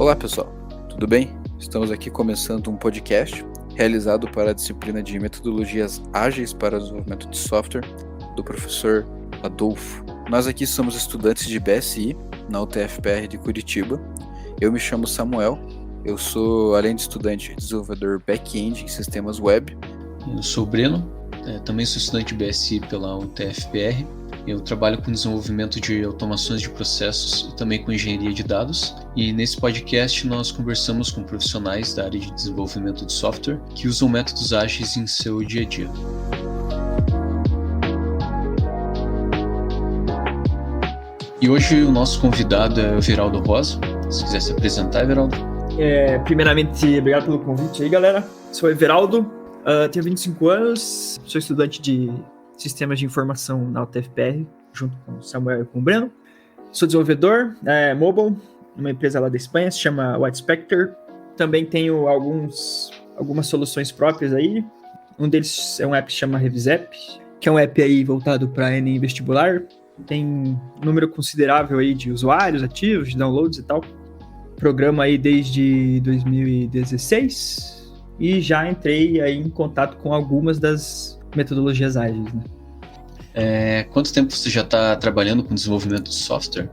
Olá pessoal, tudo bem? Estamos aqui começando um podcast realizado para a disciplina de Metodologias Ágeis para o Desenvolvimento de Software do professor Adolfo. Nós aqui somos estudantes de BSI na UTFPR de Curitiba. Eu me chamo Samuel, eu sou, além de estudante, desenvolvedor back-end em sistemas web. Eu sou o Breno, também sou estudante de BSI pela UTFPR. Eu trabalho com desenvolvimento de automações de processos e também com engenharia de dados. E nesse podcast nós conversamos com profissionais da área de desenvolvimento de software que usam métodos ágeis em seu dia a dia. E hoje o nosso convidado é o Everaldo Rosa. Se quiser se apresentar, Everaldo. Primeiramente, obrigado pelo convite aí, galera. Sou o Everaldo, tenho 25 anos, sou estudante de Sistemas de Informação na UTFPR, junto com o Samuel e com o Breno. Sou desenvolvedor mobile, numa empresa lá da Espanha, se chama White Spectre. Também tenho algumas soluções próprias aí. Um deles é um app que se chama Revisep, que é um app aí voltado para Enem vestibular. Tem um número considerável aí de usuários ativos, de downloads e tal. Programa aí desde 2016 e já entrei aí em contato com algumas das metodologias ágeis, né? Quanto tempo você já está trabalhando com desenvolvimento de software?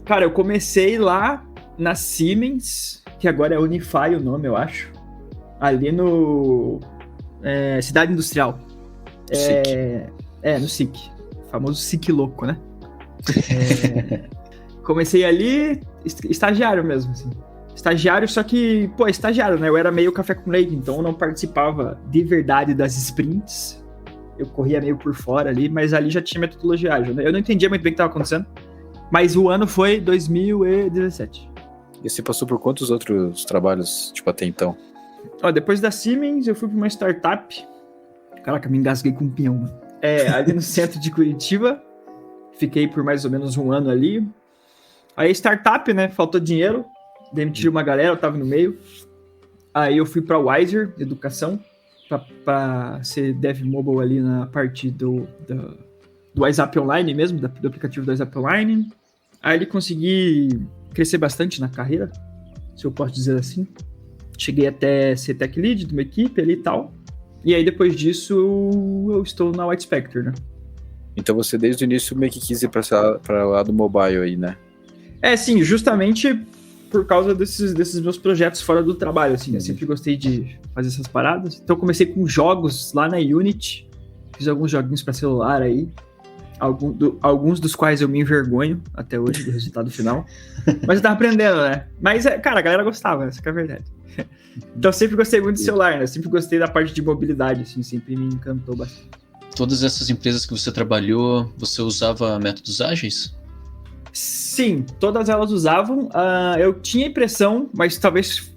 Cara, eu comecei lá na Siemens, que agora é Unify o nome, eu acho. Ali no Cidade Industrial. No SIC. O famoso SIC louco, né? Comecei ali, estagiário mesmo, assim. Estagiário, só que, estagiário, né? Eu era meio café com leite, então eu não participava de verdade das sprints. Eu corria meio por fora ali, mas ali já tinha metodologia ágil, né? Eu não entendia muito bem o que estava acontecendo, mas o ano foi 2017. E você passou por quantos outros trabalhos, até então? Depois da Siemens, eu fui para uma startup. Caraca, me engasguei com um pinhão, mano. Ali no centro de Curitiba. Fiquei por mais ou menos um ano ali. Aí startup, né? Faltou dinheiro. Demitiram uma galera, eu tava no meio. Aí eu fui para Wiser, educação, para ser dev mobile ali na parte do WhatsApp Online mesmo, do aplicativo do WhatsApp Online. Aí consegui crescer bastante na carreira, se eu posso dizer assim. Cheguei até ser tech lead de uma equipe ali e tal. E aí depois disso eu estou na White Spectre, né? Então você desde o início meio que quis ir para lá do mobile aí, né? Sim, justamente por causa desses meus projetos fora do trabalho, assim. Eu sempre gostei de fazer essas paradas. Então eu comecei com jogos lá na Unity. Fiz alguns joguinhos para celular aí. Alguns dos quais eu me envergonho até hoje do resultado final. Mas eu tava aprendendo, né? Mas, cara, a galera gostava, essa que é a verdade. Então eu sempre gostei muito de celular, né? Eu sempre gostei da parte de mobilidade, assim. Sempre me encantou bastante. Todas essas empresas que você trabalhou, você usava métodos ágeis? Sim, todas elas usavam. Eu tinha impressão, mas talvez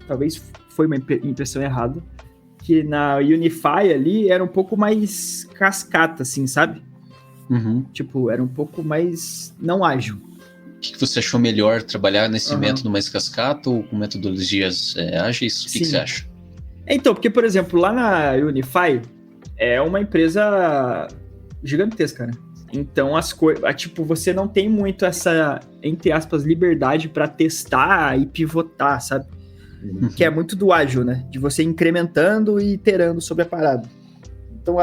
talvez foi uma impressão errada, que na Unify ali era um pouco mais cascata, assim, sabe? Uhum. Era um pouco mais não ágil. O que você achou melhor, trabalhar nesse método mais cascata ou com metodologias ágeis? O que você acha? Então, porque, por exemplo, lá na Unify é uma empresa gigantesca, né? Então, você não tem muito essa, entre aspas, liberdade para testar e pivotar, sabe? Uhum. Que é muito do ágil, né? De você incrementando e iterando sobre a parada. Então,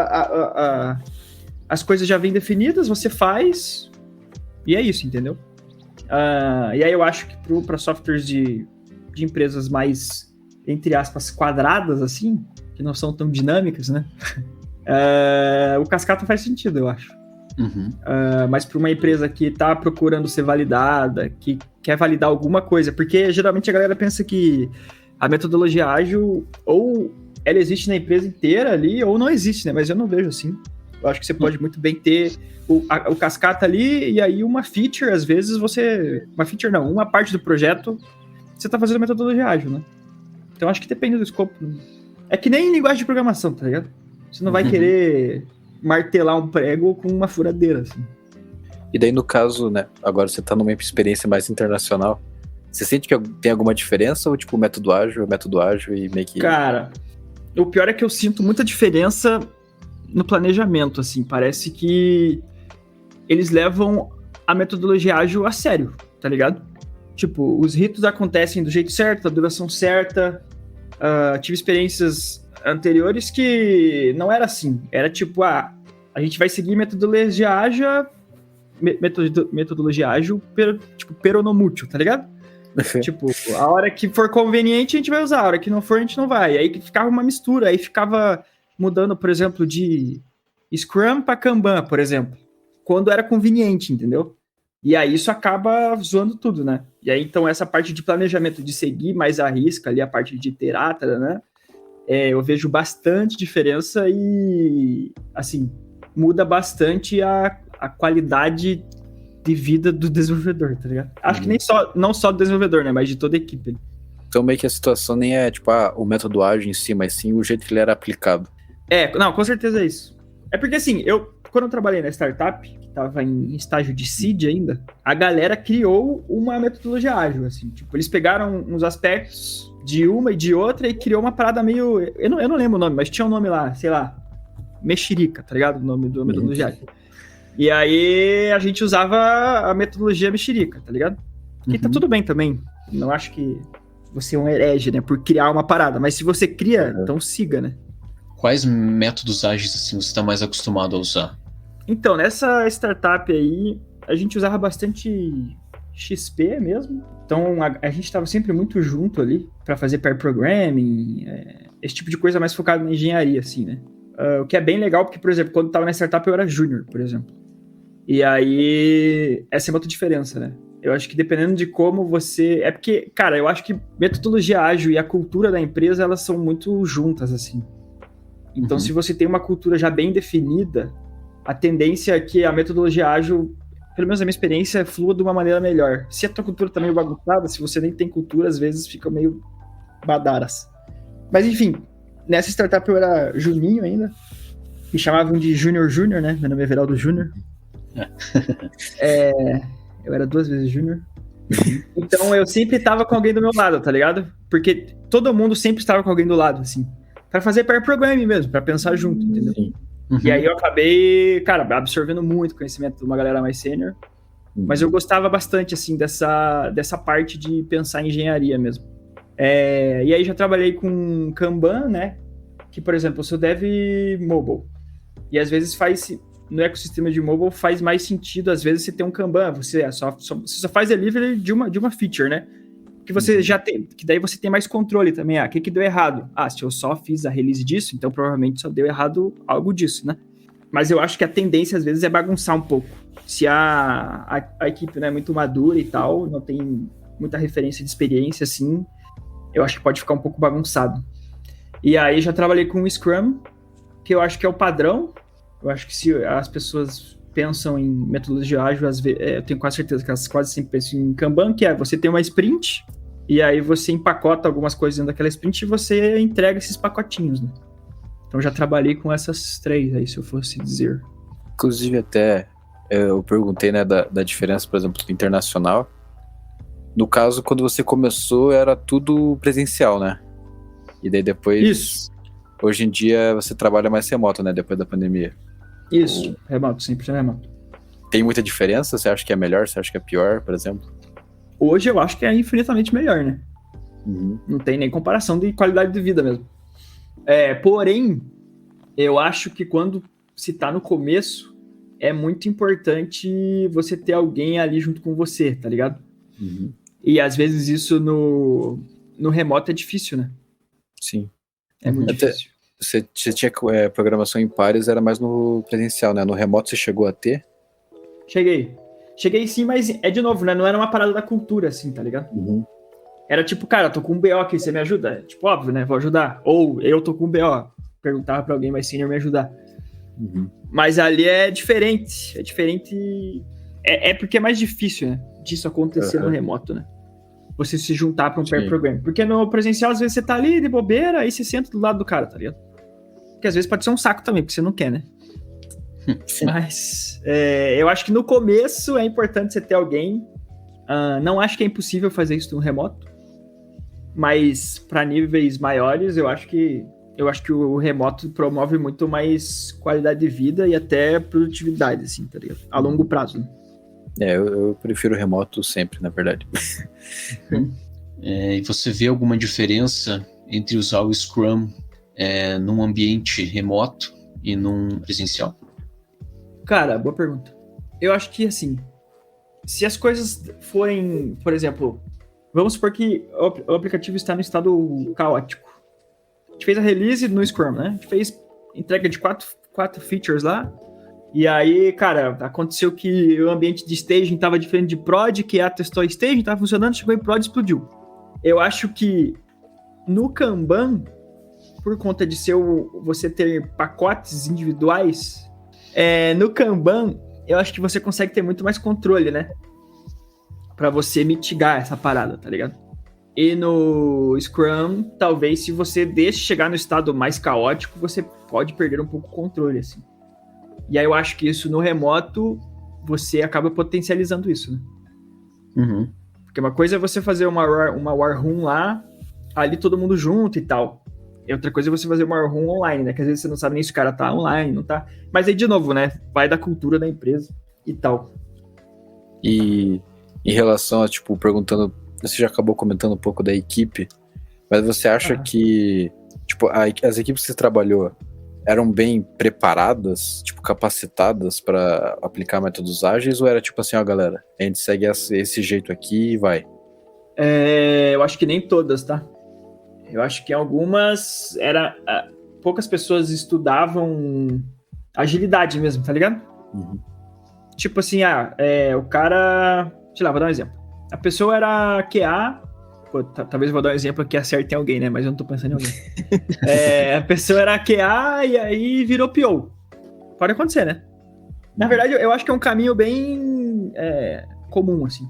as coisas já vêm definidas, você faz e é isso, entendeu? E aí eu acho que para softwares de empresas mais, entre aspas, quadradas, assim, que não são tão dinâmicas, né? O cascata faz sentido, eu acho. Uhum. Mas para uma empresa que está procurando ser validada, que quer validar alguma coisa, porque geralmente a galera pensa que a metodologia ágil ou ela existe na empresa inteira ali, ou não existe, né? Mas eu não vejo assim. Eu acho que você pode muito bem ter o cascata ali, e aí uma feature, às vezes uma parte do projeto, você está fazendo metodologia ágil, né? Então acho que depende do escopo. É que nem linguagem de programação, tá ligado? Você não vai querer martelar um prego com uma furadeira, assim. E daí, no caso, né, agora você tá numa experiência mais internacional, você sente que tem alguma diferença ou, método ágil e meio que... Cara, o pior é que eu sinto muita diferença no planejamento, assim. Parece que eles levam a metodologia ágil a sério, tá ligado? Tipo, os ritos acontecem do jeito certo, a duração certa. Tive experiências anteriores que não era assim. Era tipo, a gente vai seguir metodologia ágil, peronomútil, tá ligado? Tipo, a hora que for conveniente a gente vai usar, a hora que não for a gente não vai. Aí ficava uma mistura, aí ficava mudando, por exemplo, de Scrum para Kanban, por exemplo, quando era conveniente, entendeu? E aí isso acaba zoando tudo, né? E aí, então, essa parte de planejamento, de seguir mais à risca ali, a parte de iterar, né? Eu vejo bastante diferença e, assim, muda bastante a qualidade de vida do desenvolvedor, tá ligado? Acho que não só do desenvolvedor, né? Mas de toda a equipe. Então meio que a situação nem é, tipo, o método ágil em si, mas sim o jeito que ele era aplicado. Não, com certeza é isso. É porque, assim, quando eu trabalhei na startup, que tava em estágio de seed ainda, a galera criou uma metodologia ágil, assim. Tipo, eles pegaram uns aspectos de uma e de outra e criou uma parada meio... Eu não lembro o nome, mas tinha um nome lá, sei lá, Mexerica, tá ligado? O nome da metodologia ágil. E aí a gente usava a metodologia Mexerica, tá ligado? Que tá tudo bem também. Não acho que você é um herege, né? Por criar uma parada. Mas se você cria, então siga, né? Quais métodos ágeis assim, você está mais acostumado a usar? Então, nessa startup aí, a gente usava bastante XP mesmo. Então, a gente estava sempre muito junto ali para fazer pair programming, esse tipo de coisa mais focado na engenharia, assim, né? O que é bem legal, porque, por exemplo, quando eu estava na startup eu era júnior, por exemplo. E aí, essa é outra diferença, né? Eu acho que dependendo de como você... É porque, cara, eu acho que metodologia ágil e a cultura da empresa, elas são muito juntas, assim. Então, se você tem uma cultura já bem definida, a tendência é que a metodologia ágil, pelo menos a minha experiência, flua de uma maneira melhor. Se a tua cultura tá meio bagunçada, se você nem tem cultura, às vezes fica meio badaras. Mas, enfim, nessa startup eu era juninho ainda. Me chamavam de Júnior, né? Meu nome é Everaldo Júnior. Eu era 2 vezes Júnior. Então, eu sempre tava com alguém do meu lado, tá ligado? Porque todo mundo sempre estava com alguém do lado, assim. Pra fazer pair programming mesmo, pra pensar junto, entendeu? E aí eu acabei, cara, absorvendo muito conhecimento de uma galera mais sênior, mas eu gostava bastante, assim, dessa parte de pensar em engenharia mesmo. E aí já trabalhei com Kanban, né? Que, por exemplo, eu sou dev mobile. E às vezes no ecossistema de mobile faz mais sentido, às vezes, você ter um Kanban, você só faz delivery de uma feature, né? Que você já tem, que daí você tem mais controle também. O que deu errado? Se eu só fiz a release disso, então provavelmente só deu errado algo disso, né? Mas eu acho que a tendência, às vezes, é bagunçar um pouco. Se a equipe não é muito madura e tal, não tem muita referência de experiência, assim, eu acho que pode ficar um pouco bagunçado. E aí já trabalhei com o Scrum, que eu acho que é o padrão. Eu acho que se as pessoas pensam em metodologia ágil, eu tenho quase certeza que elas quase sempre pensam em Kanban, que você tem uma sprint, e aí você empacota algumas coisas dentro daquela sprint e você entrega esses pacotinhos, né? Então já trabalhei com essas 3 aí, se eu fosse dizer. Inclusive até, eu perguntei, né, da diferença, por exemplo, do internacional. No caso, quando você começou, era tudo presencial, né? E daí depois... Isso. Hoje em dia você trabalha mais remoto, né, depois da pandemia. Isso, remoto, 100% remoto. Tem muita diferença? Você acha que é melhor? Você acha que é pior, por exemplo? Hoje eu acho que é infinitamente melhor, né? Não tem nem comparação de qualidade de vida mesmo. Porém, eu acho que quando se tá no começo, é muito importante você ter alguém ali junto com você, tá ligado? E às vezes isso no remoto é difícil, né? Sim. É muito difícil. Você tinha programação em pares, era mais no presencial, né? No remoto você chegou a ter? Cheguei sim, mas de novo, né? Não era uma parada da cultura, assim, tá ligado? Era tipo, cara, tô com um BO aqui, você me ajuda? Tipo, óbvio, né? Vou ajudar. Ou eu tô com um BO. Perguntava pra alguém mais senior me ajudar. Mas ali é diferente. É porque é mais difícil, né? Disso acontecer no remoto, né? Você se juntar pra um pair program. Porque no presencial, às vezes, você tá ali de bobeira, aí você senta do lado do cara, tá ligado? Porque às vezes pode ser um saco também, porque você não quer, né? Mas eu acho que no começo é importante você ter alguém. Não acho que é impossível fazer isso no remoto. Mas para níveis maiores, eu acho que o remoto promove muito mais qualidade de vida e até produtividade, assim, tá ligado? A longo prazo, né? Eu prefiro remoto sempre, na verdade. E você vê alguma diferença entre usar o Scrum num ambiente remoto e num presencial? Cara, boa pergunta. Eu acho que, assim, se as coisas forem, por exemplo, vamos supor que o aplicativo está no estado caótico. A gente fez a release no Scrum, né? A gente fez entrega de quatro features lá. E aí, cara, aconteceu que o ambiente de staging estava diferente de prod, que testou a staging, estava funcionando, chegou em prod e explodiu. Eu acho que no Kanban, por conta de você ter pacotes individuais, no Kanban, eu acho que você consegue ter muito mais controle, né? Pra você mitigar essa parada, tá ligado? E no Scrum, talvez se você deixa chegar no estado mais caótico, você pode perder um pouco o controle, assim. E aí eu acho que isso no remoto, você acaba potencializando isso, né? Uhum. Porque uma coisa é você fazer uma war room lá, ali todo mundo junto e tal. E outra coisa é você fazer uma war room online, né? Que às vezes você não sabe nem se o cara tá online, não tá. Mas aí, de novo, né? Vai da cultura da empresa e tal. E em relação a, tipo, perguntando, você já acabou comentando um pouco da equipe, mas você acha que, tipo, as equipes que você trabalhou eram bem preparadas, tipo, capacitadas para aplicar métodos ágeis, ou era tipo assim, ó, galera, a gente segue esse jeito aqui e vai? Eu acho que nem todas, tá? Eu acho que algumas poucas pessoas estudavam agilidade mesmo, tá ligado? Uhum. Tipo assim, o cara... Sei lá, vou dar um exemplo. A pessoa era QA... Pô, talvez eu vou dar um exemplo que acerte em alguém, né? Mas eu não tô pensando em alguém. A pessoa era QA e aí virou PO. Pode acontecer, né? Na verdade, eu acho que é um caminho bem comum, assim.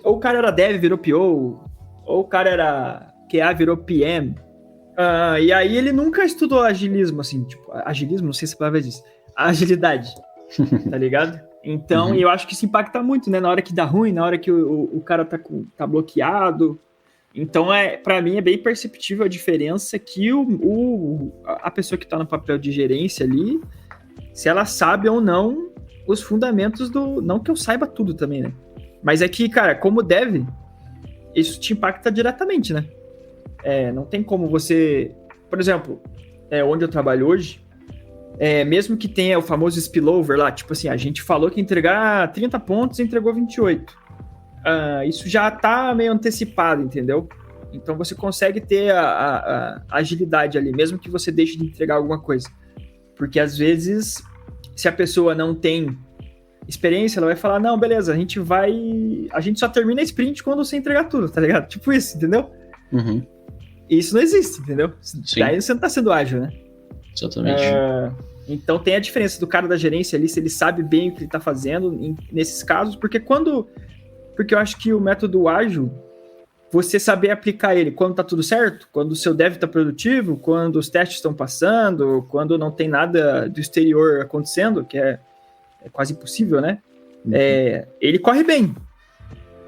Ou o cara era dev, virou PO. Ou o cara era QA, virou PM. E aí ele nunca estudou agilismo, assim. Tipo, agilismo, não sei se a palavra existe. Agilidade. Tá ligado? Então, eu acho que isso impacta muito, né? Na hora que dá ruim, na hora que o cara tá bloqueado. Então, pra mim, é bem perceptível a diferença que a pessoa que tá no papel de gerência ali, se ela sabe ou não os fundamentos do... Não que eu saiba tudo também, né? Mas é que, cara, como dev, isso te impacta diretamente, né? Não tem como você... Por exemplo, onde eu trabalho hoje, mesmo que tenha o famoso spillover lá, tipo assim, a gente falou que ia entregar 30 pontos e entregou 28. Isso já tá meio antecipado, entendeu? Então você consegue ter a agilidade ali, mesmo que você deixe de entregar alguma coisa. Porque às vezes, se a pessoa não tem experiência, ela vai falar, não, beleza, a gente só termina a sprint quando você entregar tudo, tá ligado? Tipo isso, entendeu? Uhum. Isso não existe, entendeu? Sim. Daí você não tá sendo ágil, né? Exatamente. Então tem a diferença do cara da gerência ali, se ele sabe bem o que ele tá fazendo nesses casos, porque eu acho que o método ágil, você saber aplicar ele quando tá tudo certo, quando o seu dev tá produtivo, quando os testes estão passando, quando não tem nada do exterior acontecendo, que é quase impossível, né? Ele corre bem.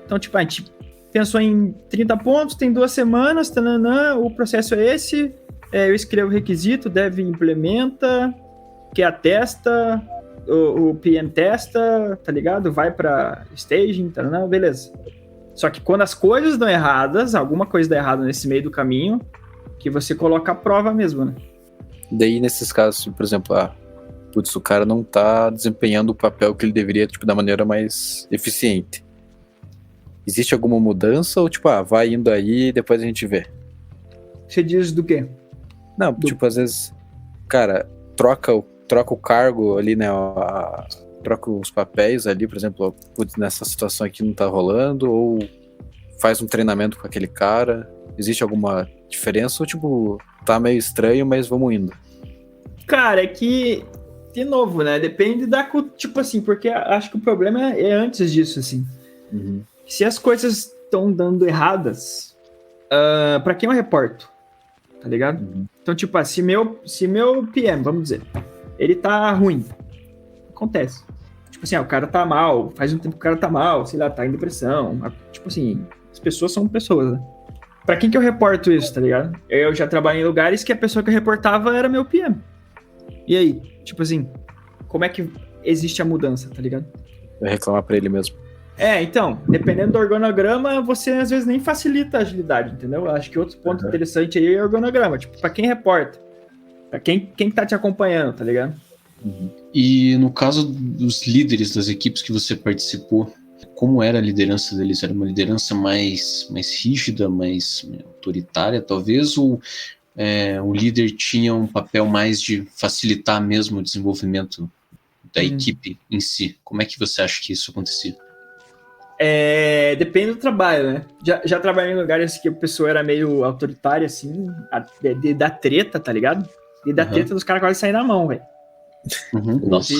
Então, tipo, a gente pensou em 30 pontos, tem 2 semanas, tananã, o processo é esse, eu escrevo o requisito, o dev implementa, QA testa, o PM testa, tá ligado? Vai pra staging, tananã, beleza. Só que quando as coisas dão erradas, alguma coisa dá errado nesse meio do caminho, que você coloca a prova mesmo, né? Daí, nesses casos, por exemplo, o cara não tá desempenhando o papel que ele deveria, tipo, da maneira mais eficiente. Existe alguma mudança ou, tipo, vai indo aí e depois a gente vê? Você diz do quê? Não, tipo, às vezes, cara, troca o cargo ali, né, troca os papéis ali, por exemplo, nessa situação aqui não tá rolando, ou faz um treinamento com aquele cara. Existe alguma diferença ou, tipo, tá meio estranho, mas vamos indo? Cara, é que, de novo, né, depende tipo assim, porque acho que o problema é antes disso, assim. Uhum. Se as coisas estão dando erradas, pra quem eu reporto? Tá ligado? Uhum. Então, tipo, se meu PM, vamos dizer, ele tá ruim, acontece. Tipo assim, o cara tá mal, faz um tempo que o cara tá mal, sei lá, tá em depressão. Tipo assim, as pessoas são pessoas, né? Pra quem que eu reporto isso, tá ligado? Eu já trabalhei em lugares que a pessoa que eu reportava era meu PM. E aí? Tipo assim, como é que existe a mudança, tá ligado? Vai reclamar pra ele mesmo. Então, dependendo do organograma, você às vezes nem facilita a agilidade, entendeu? Acho que outro ponto interessante aí é o organograma, tipo, pra quem reporta, pra quem tá te acompanhando, tá ligado? E no caso dos líderes das equipes que você participou, como era a liderança deles? Era uma liderança mais rígida, mais autoritária, talvez? Ou o líder tinha um papel mais de facilitar mesmo o desenvolvimento da equipe em si? Como é que você acha que isso acontecia? Depende do trabalho, né? Já trabalhei em lugares que a pessoa era meio autoritária, assim, de dar treta, tá ligado? E da treta dos caras quase sair na mão, velho. Nossa.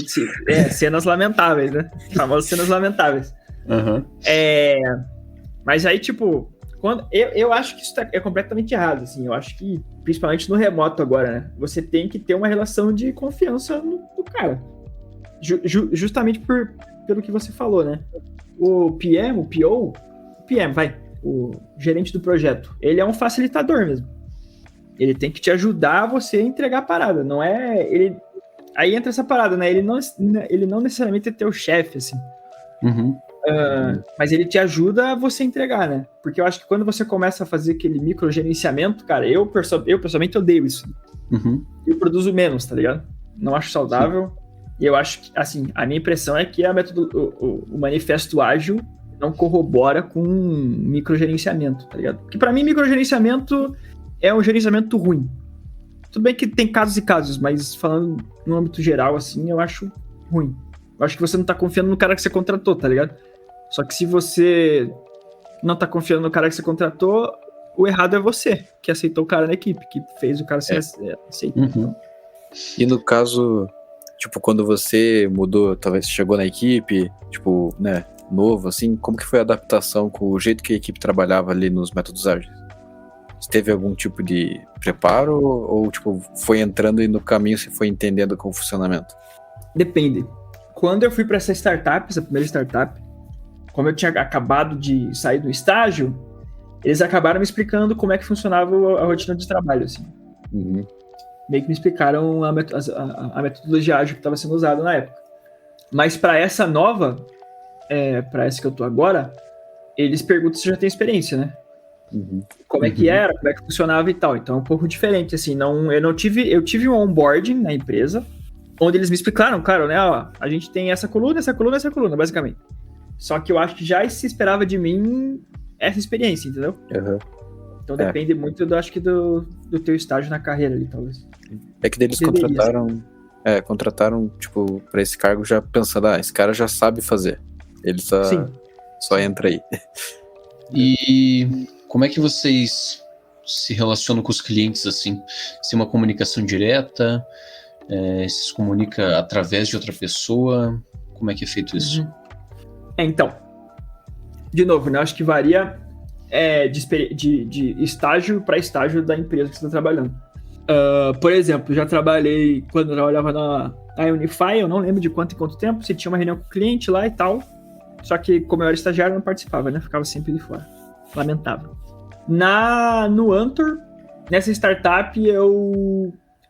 Cenas lamentáveis, né? Famosas cenas lamentáveis. Mas aí, tipo, eu acho que isso é completamente errado, assim. Eu acho que, principalmente no remoto agora, né? Você tem que ter uma relação de confiança no cara. Justamente pelo que você falou, né? O PM, o gerente do projeto, ele é um facilitador mesmo. Ele tem que te ajudar a você entregar a parada, não é... Aí entra essa parada, né? Ele não necessariamente é teu chefe, assim. Mas ele te ajuda a você entregar, né? Porque eu acho que quando você começa a fazer aquele microgerenciamento, cara, eu pessoalmente odeio isso. Eu produzo menos, tá ligado? Não acho saudável. E eu acho que, assim, a minha impressão é que o manifesto ágil não corrobora com microgerenciamento, tá ligado? Porque pra mim, microgerenciamento é um gerenciamento ruim. Tudo bem que tem casos e casos, mas falando no âmbito geral, assim, eu acho ruim. Eu acho que você não tá confiando no cara que você contratou, tá ligado? Só que se você não tá confiando no cara que você contratou, o errado é você, que aceitou o cara na equipe, que fez o cara ser aceito. Então. E no caso, tipo, quando você mudou, talvez chegou na equipe, tipo, né, novo, assim, como que foi a adaptação com o jeito que a equipe trabalhava ali nos métodos ágeis? Você teve algum tipo de preparo ou tipo, foi entrando e no caminho você foi entendendo com o funcionamento? Depende. Quando eu fui para essa primeira startup, como eu tinha acabado de sair do estágio, eles acabaram me explicando como é que funcionava a rotina de trabalho, assim. Meio que me explicaram a metodologia ágil que estava sendo usada na época. Mas para essa nova, para essa que eu tô agora, eles perguntam se já tem experiência, né? Como é que era, como é que funcionava e tal. Então é um pouco diferente, assim. Eu tive um onboarding na empresa, onde eles me explicaram, claro, né? Ó, a gente tem essa coluna, basicamente. Só que eu acho que já se esperava de mim essa experiência, entendeu? Então depende muito, acho que do teu estágio na carreira ali, talvez. É que eles contrataram, tipo, pra esse cargo já pensando, esse cara já sabe fazer. Ele só entra aí. E como é que vocês se relacionam com os clientes, assim? Se é uma comunicação direta, se comunica através de outra pessoa? Como é que é feito isso? Então, de novo, né? Acho que varia de estágio para estágio da empresa que você está trabalhando. Por exemplo, já trabalhei quando eu trabalhava na Unify, eu não lembro de quanto em quanto tempo, você tinha uma reunião com o cliente lá e tal, só que como eu era estagiário, eu não participava, né? Ficava sempre de fora. Lamentável. No Antor, nessa startup,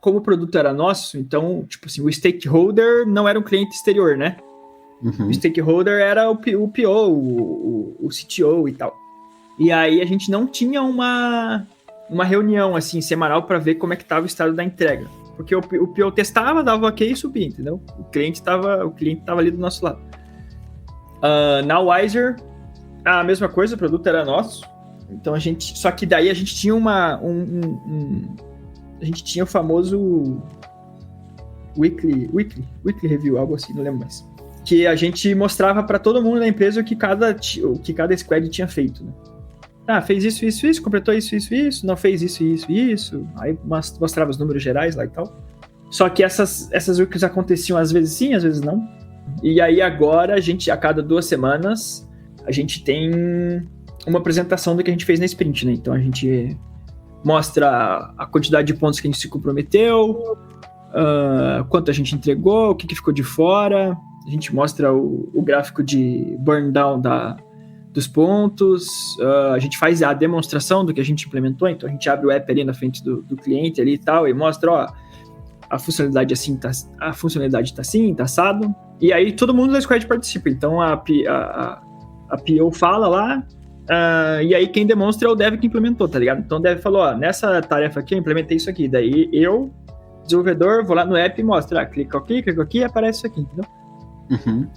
como o produto era nosso, então, tipo assim, o stakeholder não era um cliente exterior, né? O stakeholder era o PO, o CTO e tal. E aí a gente não tinha uma reunião, assim, semanal para ver como é que tava o estado da entrega. Porque o PO testava, dava ok e subia, entendeu? O cliente tava ali do nosso lado. Na Wiser, a mesma coisa, o produto era nosso. Então só que daí a gente tinha a gente tinha o famoso weekly review, algo assim, não lembro mais. Que a gente mostrava para todo mundo na empresa o que cada squad tinha feito, né? Fez isso, completou isso, não fez isso. Aí mostrava os números gerais lá e tal. Só que essas weeklies aconteciam às vezes sim, às vezes não. E aí agora a cada 2 semanas, a gente tem uma apresentação do que a gente fez na sprint, né? Então a gente mostra a quantidade de pontos que a gente se comprometeu, quanto a gente entregou, o que ficou de fora. A gente mostra o gráfico de burn down dos pontos, a gente faz a demonstração do que a gente implementou, então a gente abre o app ali na frente do cliente ali e tal, e mostra, a funcionalidade assim, a funcionalidade tá assim, tá assado, e aí todo mundo da squad participa, então a A PO fala lá, e aí quem demonstra é o dev que implementou, tá ligado? Então o dev falou, ó, nessa tarefa aqui eu implementei isso aqui. Daí eu, desenvolvedor, vou lá no app e mostro. Clica aqui e aparece isso aqui, entendeu? Uhum.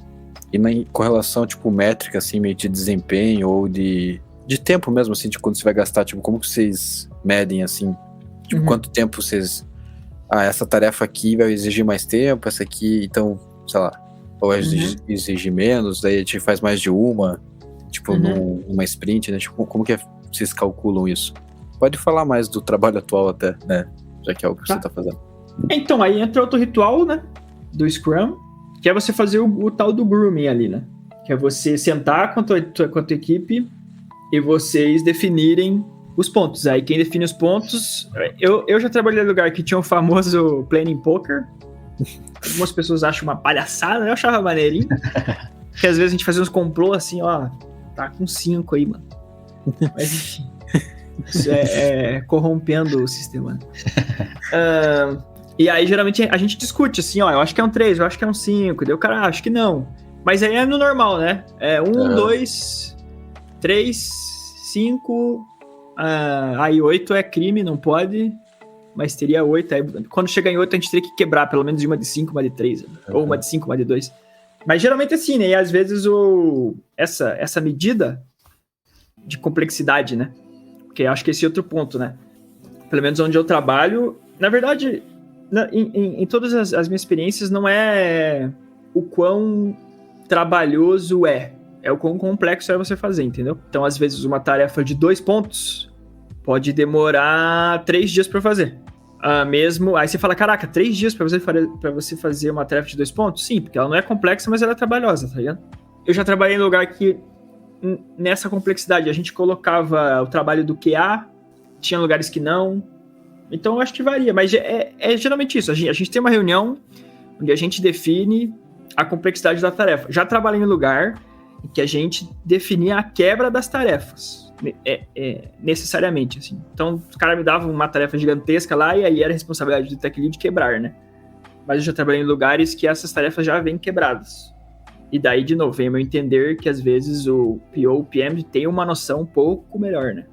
E com relação, tipo, métrica, assim, meio de desempenho ou de tempo mesmo, assim, de quando você vai gastar, tipo, como que vocês medem, assim? Tipo, quanto tempo vocês... essa tarefa aqui vai exigir mais tempo, essa aqui, então, sei lá, ou exigir menos, daí a gente faz mais de uma, tipo, numa sprint, né? Tipo, como que vocês calculam isso? Pode falar mais do trabalho atual até, né? Já que é o que você tá fazendo. Então, aí entra outro ritual, né? Do Scrum, que é você fazer o tal do grooming ali, né? Que é você sentar com a tua equipe e vocês definirem os pontos. Aí quem define os pontos... Eu já trabalhei em lugar que tinha o famoso planning poker. Algumas pessoas acham uma palhaçada, eu achava maneirinho. Porque às vezes a gente fazia uns complô assim, ó, tá com 5 aí, mano. Mas enfim, isso é corrompendo o sistema. E aí geralmente a gente discute assim, ó, eu acho que é um 3, eu acho que é um 5, daí o cara acho que não. Mas aí é no normal, né? 1, 2, 3, 5, aí 8 é crime, não pode... Mas teria 8, aí quando chega em 8 a gente teria que quebrar pelo menos uma de 5, uma de 3, ou uma de 5, uma de 2. Mas geralmente é assim, né? E às vezes essa medida de complexidade, né? Porque acho que esse é outro ponto, né? Pelo menos onde eu trabalho, na verdade, em todas as minhas experiências, não é o quão trabalhoso é o quão complexo é você fazer, entendeu? Então, às vezes, uma tarefa de 2 pontos pode demorar 3 dias para fazer. Aí você fala, caraca, 3 dias para você fazer uma tarefa de 2 pontos? Sim, porque ela não é complexa, mas ela é trabalhosa, tá ligado? Eu já trabalhei em lugar que, nessa complexidade, a gente colocava o trabalho do QA, tinha lugares que não. Então, eu acho que varia, mas é geralmente isso. A gente tem uma reunião onde a gente define a complexidade da tarefa. Já trabalhei em lugar em que a gente definia a quebra das tarefas. Necessariamente, assim. Então, os caras me davam uma tarefa gigantesca lá e aí era a responsabilidade do tech lead quebrar, né? Mas eu já trabalhei em lugares que essas tarefas já vêm quebradas. E daí, de novo, vem o meu entender que às vezes o PO, o PM tem uma noção um pouco melhor, né?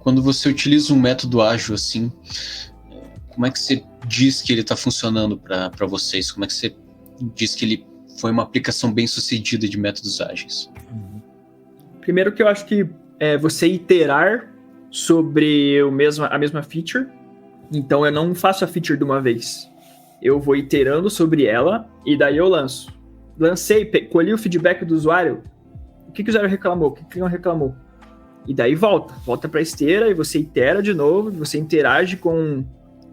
Quando você utiliza um método ágil assim, como é que você diz que ele está funcionando para vocês? Como é que você diz que ele foi uma aplicação bem sucedida de métodos ágeis? Primeiro que eu acho que você iterar sobre a mesma feature. Então eu não faço a feature de uma vez. Eu vou iterando sobre ela e daí eu lanço. Lancei, colhi o feedback do usuário. O que o usuário reclamou? O que não reclamou? E daí volta para a esteira e você itera de novo, você interage com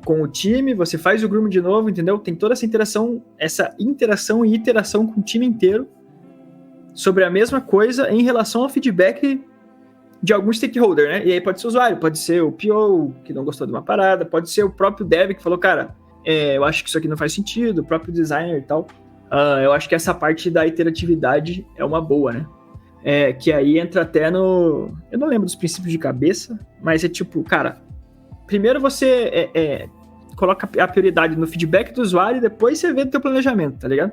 o time, você faz o groom de novo, entendeu? Tem toda essa interação e iteração com o time inteiro sobre a mesma coisa em relação ao feedback de algum stakeholder, né? E aí pode ser o usuário, pode ser o PO que não gostou de uma parada, pode ser o próprio dev que falou, cara, eu acho que isso aqui não faz sentido, o próprio designer e tal. Eu acho que essa parte da iteratividade é uma boa, né? Que aí entra até no... Eu não lembro dos princípios de cabeça, mas é tipo, cara, primeiro você coloca a prioridade no feedback do usuário e depois você vê o teu planejamento, tá ligado?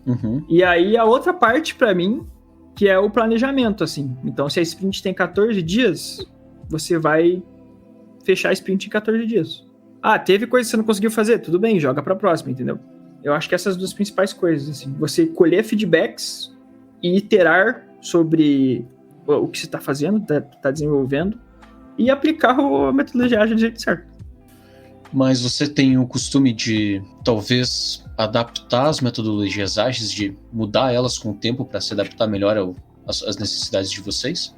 Uhum. E aí a outra parte pra mim, que é o planejamento, assim. Então, se a sprint tem 14 dias, você vai fechar a sprint em 14 dias. Teve coisa que você não conseguiu fazer? Tudo bem, joga pra próxima, entendeu? Eu acho que essas duas principais coisas, assim. Você colher feedbacks e iterar sobre o que você tá fazendo, tá desenvolvendo, e aplicar a metodologia ágil do jeito certo. Mas você tem o costume de, talvez, adaptar as metodologias ágeis, de mudar elas com o tempo para se adaptar melhor às necessidades de vocês?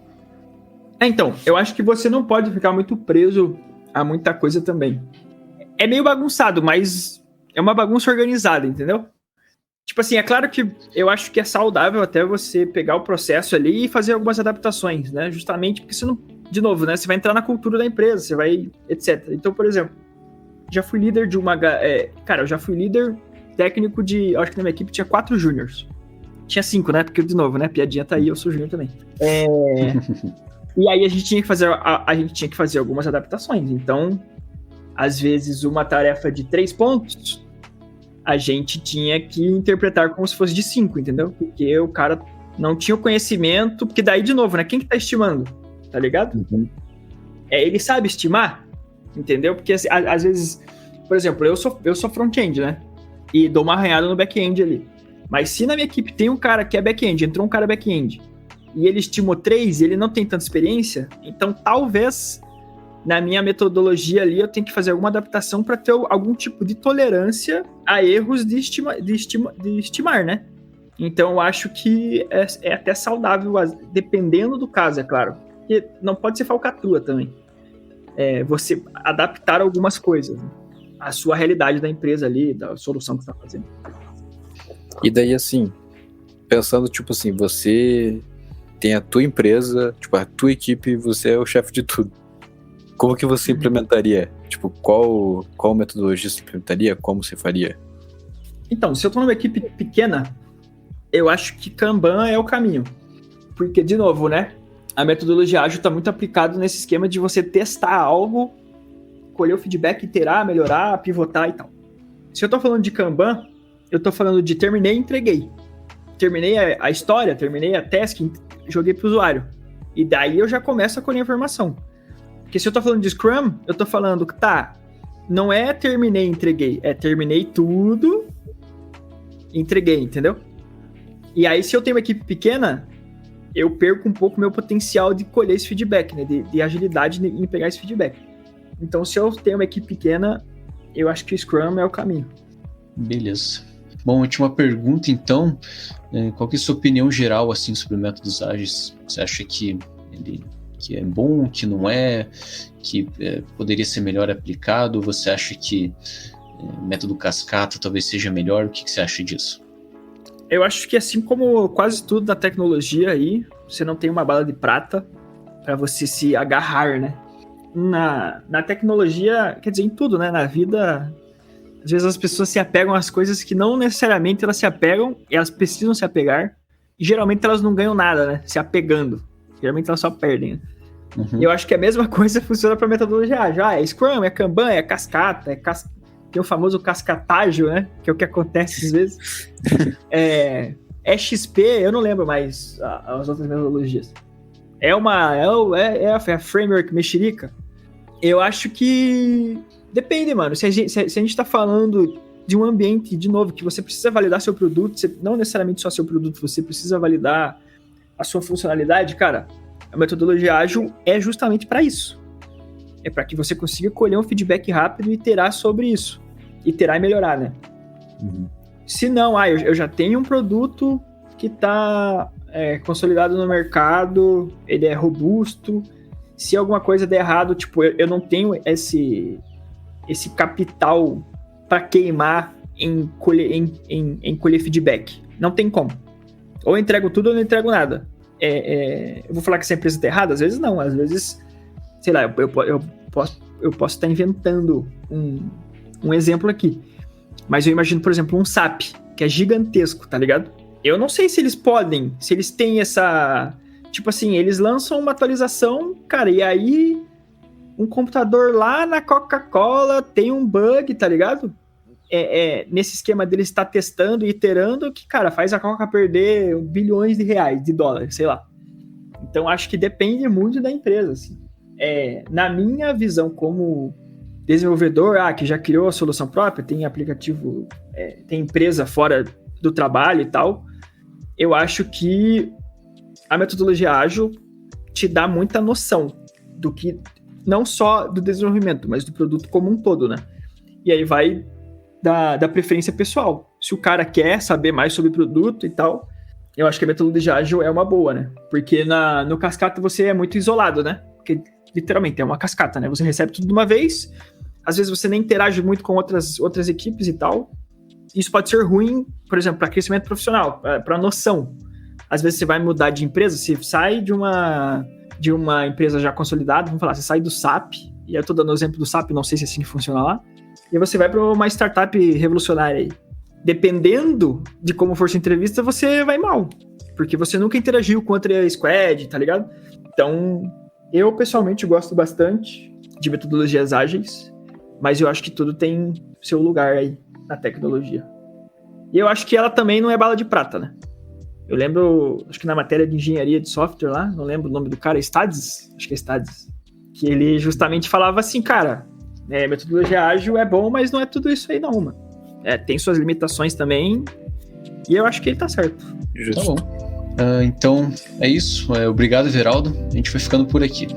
Então, eu acho que você não pode ficar muito preso a muita coisa também. É meio bagunçado, mas é uma bagunça organizada, entendeu? Tipo assim, é claro que eu acho que é saudável até você pegar o processo ali e fazer algumas adaptações, né? Justamente porque você não... De novo, né? Você vai entrar na cultura da empresa, você vai... etc. Então, por exemplo, já fui líder de uma... eu já fui líder técnico de... Acho que na minha equipe tinha 4 júniors. Tinha 5, né? Porque, de novo, né? Piadinha tá aí, eu sou júnior também. E aí a gente tinha que fazer algumas adaptações. Então, às vezes, uma tarefa de 3 pontos, a gente tinha que interpretar como se fosse de 5, entendeu? Porque o cara não tinha o conhecimento, porque daí, de novo, né? Quem que tá estimando? Tá ligado? Uhum. Ele sabe estimar, entendeu? Porque às vezes, por exemplo, eu sou front-end, né? E dou uma arranhada no back-end ali. Mas se na minha equipe tem um cara que é back-end, entrou um cara back-end, e ele estimou 3 e ele não tem tanta experiência, então talvez na minha metodologia ali eu tenho que fazer alguma adaptação para ter algum tipo de tolerância a erros de estimar, né? Então eu acho que é até saudável, dependendo do caso, é claro. Porque não pode ser falcatrua também. Você adaptar algumas coisas, né? A sua realidade da empresa ali, da solução que você está fazendo. E daí, assim, pensando, tipo assim, você tem a tua empresa, tipo, a tua equipe, você é o chefe de tudo. Como que você implementaria? Tipo, qual metodologia você implementaria? Como você faria? Então, se eu tô numa equipe pequena, eu acho que Kanban é o caminho. Porque, de novo, né? A metodologia ágil está muito aplicada nesse esquema de você testar algo, colher o feedback, iterar, melhorar, pivotar e tal. Se eu tô falando de Kanban, eu tô falando de terminei e entreguei. Terminei a história, terminei a task, joguei pro usuário. E daí eu já começo a colher informação. Porque se eu tô falando de Scrum, eu tô falando que não é terminei e entreguei, é terminei tudo e entreguei, entendeu? E aí se eu tenho uma equipe pequena, eu perco um pouco meu potencial de colher esse feedback, né? De agilidade em pegar esse feedback. Então, se eu tenho uma equipe pequena, eu acho que o Scrum é o caminho. Beleza. Bom, última pergunta, então. Qual que é a sua opinião geral, assim, sobre métodos ágeis? Você acha que é bom, que não é, que poderia ser melhor aplicado? Você acha que o método cascata talvez seja melhor? O que você acha disso? Eu acho que assim como quase tudo na tecnologia aí, você não tem uma bala de prata para você se agarrar, né? Na tecnologia, quer dizer, em tudo, né? Na vida, às vezes as pessoas se apegam às coisas que não necessariamente elas se apegam, elas precisam se apegar, e geralmente elas não ganham nada, né? Se apegando. Geralmente elas só perdem, né? Uhum. Eu acho que a mesma coisa funciona para metodologia ágil. É Scrum, é Kanban, é cascata, tem o famoso cascatágio, né? Que é o que acontece às vezes. É XP, eu não lembro mais as outras metodologias. É a framework mexerica. Eu acho que depende, mano. Se a gente tá falando de um ambiente, de novo, que você precisa validar seu produto, não necessariamente só seu produto, você precisa validar a sua funcionalidade, cara, a metodologia ágil é justamente para isso. É para que você consiga colher um feedback rápido e iterar sobre isso. Iterar e melhorar, né? Uhum. Se não, eu já tenho um produto que está consolidado no mercado, ele é robusto. Se alguma coisa der errado, tipo, eu não tenho esse capital para queimar em colher feedback. Não tem como. Ou eu entrego tudo ou não entrego nada. Eu vou falar que essa empresa está errada? Às vezes não. Às vezes, sei lá, eu posso estar inventando um exemplo aqui. Mas eu imagino, por exemplo, um SAP, que é gigantesco, tá ligado? Eu não sei se eles podem, se eles têm essa... Tipo assim, eles lançam uma atualização, cara, e aí um computador lá na Coca-Cola tem um bug, tá ligado? Nesse esquema deles estar testando e iterando, que, cara, faz a Coca perder bilhões de reais, de dólares, sei lá. Então, acho que depende muito da empresa, assim. Na minha visão como desenvolvedor, que já criou a solução própria, tem aplicativo, tem empresa fora do trabalho e tal, eu acho que a metodologia ágil te dá muita noção do que, não só do desenvolvimento, mas do produto como um todo, né? E aí vai da preferência pessoal. Se o cara quer saber mais sobre o produto e tal, eu acho que a metodologia ágil é uma boa, né? Porque no cascata você é muito isolado, né? Porque literalmente é uma cascata, né? Você recebe tudo de uma vez, às vezes você nem interage muito com outras equipes e tal. Isso pode ser ruim, por exemplo, para crescimento profissional, para noção. Às vezes você vai mudar de empresa, você sai de uma empresa já consolidada, vamos falar, você sai do SAP, e eu estou dando o exemplo do SAP, não sei se é assim que funciona lá, e você vai para uma startup revolucionária aí. Dependendo de como for sua entrevista, você vai mal, porque você nunca interagiu com outra squad, tá ligado? Então, eu pessoalmente gosto bastante de metodologias ágeis, mas eu acho que tudo tem seu lugar aí na tecnologia. E eu acho que ela também não é bala de prata, né? Eu lembro, acho que na matéria de engenharia de software lá, não lembro o nome do cara, Stades, acho que é Stades, que ele justamente falava assim, cara, metodologia ágil é bom, mas não é tudo isso aí não, mano. Tem suas limitações também, e eu acho que ele tá certo. Justo. Tá bom. Então, é isso. Obrigado, Everaldo. A gente vai ficando por aqui.